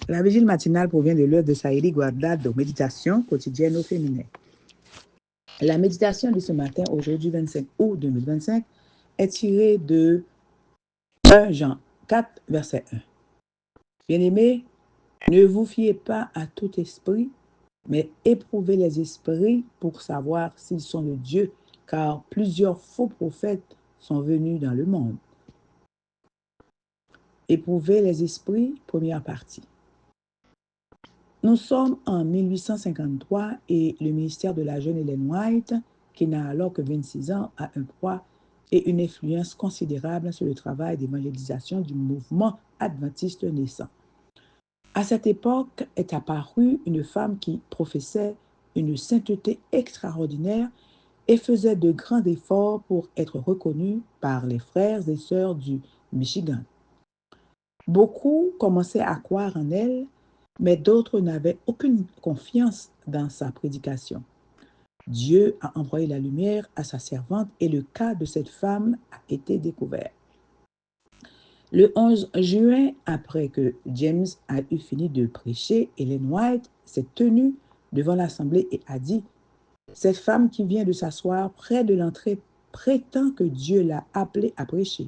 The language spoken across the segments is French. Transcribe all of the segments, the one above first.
La vigile matinale provient de l'œuvre de Saïli Guardado, Méditation quotidienne au féminin. La méditation de ce matin, aujourd'hui 25 août 2025, est tirée de 1 Jean 4, verset 1. Bien-aimés, ne vous fiez pas à tout esprit, mais éprouvez les esprits pour savoir s'ils sont de Dieu, car plusieurs faux prophètes sont venus dans le monde. Éprouvez les esprits, première partie. Nous sommes en 1853 et le ministère de la jeune Ellen White, qui n'a alors que 26 ans, a un poids et une influence considérable sur le travail d'évangélisation du mouvement adventiste naissant. À cette époque est apparue une femme qui professait une sainteté extraordinaire et faisait de grands efforts pour être reconnue par les frères et sœurs du Michigan. Beaucoup commençaient à croire en elle, mais d'autres n'avaient aucune confiance dans sa prédication. Dieu a envoyé la lumière à sa servante et le cas de cette femme a été découvert. Le 11 juin, après que James a eu fini de prêcher, Ellen White s'est tenue devant l'assemblée et a dit « Cette femme qui vient de s'asseoir près de l'entrée prétend que Dieu l'a appelée à prêcher.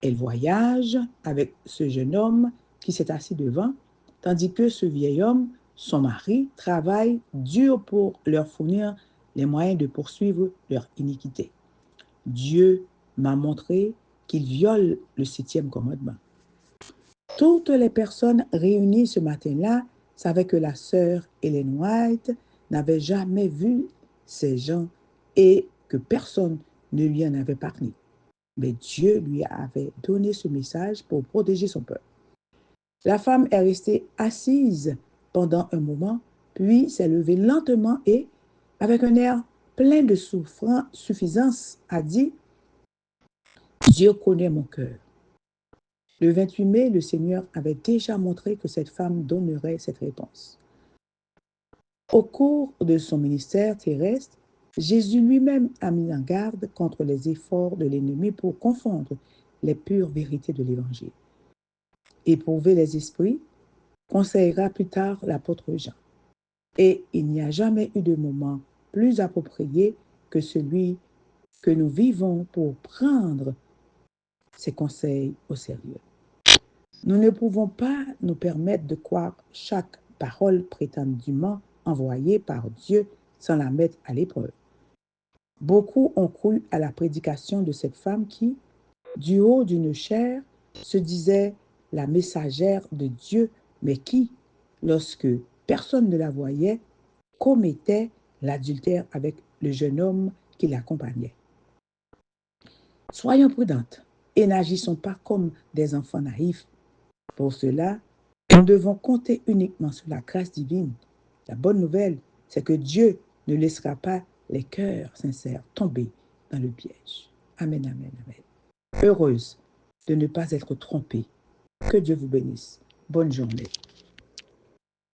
Elle voyage avec ce jeune homme qui s'est assis devant, tandis que ce vieil homme, son mari, travaille dur pour leur fournir les moyens de poursuivre leur iniquité. Dieu m'a montré qu'il viole le 7e commandement. » Toutes les personnes réunies ce matin-là savaient que la sœur Ellen White n'avait jamais vu ces gens et que personne ne lui en avait parlé. Mais Dieu lui avait donné ce message pour protéger son peuple. La femme est restée assise pendant un moment, puis s'est levée lentement et, avec un air plein de suffisance, a dit « Dieu connaît mon cœur. » Le 28 mai, le Seigneur avait déjà montré que cette femme donnerait cette réponse. Au cours de son ministère terrestre, Jésus lui-même a mis en garde contre les efforts de l'ennemi pour confondre les pures vérités de l'Évangile. Éprouver les esprits conseillera plus tard l'apôtre Jean. Et il n'y a jamais eu de moment plus approprié que celui que nous vivons pour prendre ces conseils au sérieux. Nous ne pouvons pas nous permettre de croire chaque parole prétendument envoyée par Dieu sans la mettre à l'épreuve. Beaucoup ont cru à la prédication de cette femme qui, du haut d'une chaire, se disait la messagère de Dieu, mais qui, lorsque personne ne la voyait, commettait l'adultère avec le jeune homme qui l'accompagnait. Soyons prudentes et n'agissons pas comme des enfants naïfs. Pour cela, nous devons compter uniquement sur la grâce divine. La bonne nouvelle, c'est que Dieu ne laissera pas les cœurs sincères tomber dans le piège. Amen, amen, amen. Heureuse de ne pas être trompée. Que Dieu vous bénisse. Bonne journée.